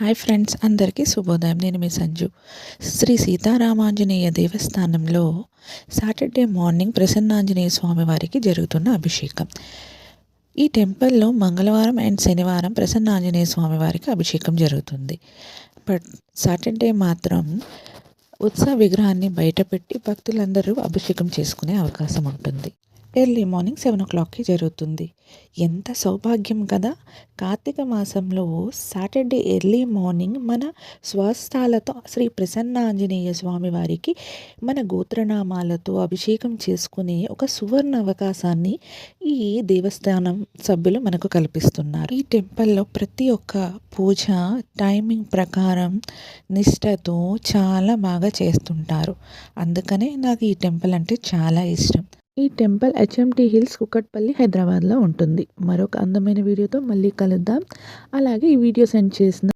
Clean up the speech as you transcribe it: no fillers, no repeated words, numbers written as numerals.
Hi friends, అందరికీ శుభోదయం. నేను మీ సంజు. శ్రీ సీతారామాంజనేయ దేవస్థానంలో సాటర్డే మార్నింగ్ ప్రసన్నాంజనేయ స్వామి వారికి జరుగుతున్న అభిషేకం. ఈ టెంపుల్లో మంగళవారం అండ్ శనివారం ప్రసన్నాంజనేయ స్వామి వారికి అభిషేకం జరుగుతుంది. బట్ సాటర్డే మాత్రం ఉత్సవ విగ్రహాన్ని బయటపెట్టి భక్తులందరూ అభిషేకం చేసుకునే అవకాశం ఉంటుంది. ఎర్లీ మార్నింగ్ 7 o'clockకి జరుగుతుంది. ఎంత సౌభాగ్యం కదా! కార్తీక మాసంలో సాటర్డే ఎర్లీ మార్నింగ్ మన స్వస్థాలతో శ్రీ ప్రసన్నాంజనేయ స్వామి వారికి మన గోత్రనామాలతో అభిషేకం చేసుకునే ఒక సువర్ణ అవకాశాన్ని ఈ దేవస్థానం సభ్యులు మనకు కల్పిస్తున్నారు. ఈ టెంపుల్లో ప్రతి ఒక్క పూజ టైమింగ్ ప్రకారం నిష్టతో చాలా బాగా చేస్తుంటారు. అందుకనే నాకు ఈ టెంపుల్ అంటే చాలా ఇష్టం. ఈ టెంపుల్ హెచ్ఎంటీ హిల్స్, కుకట్పల్లి, హైదరాబాద్లో ఉంటుంది. మరొక అందమైన వీడియోతో మళ్ళీ కలుద్దాం. అలాగే ఈ వీడియో సెండ్ చేసిన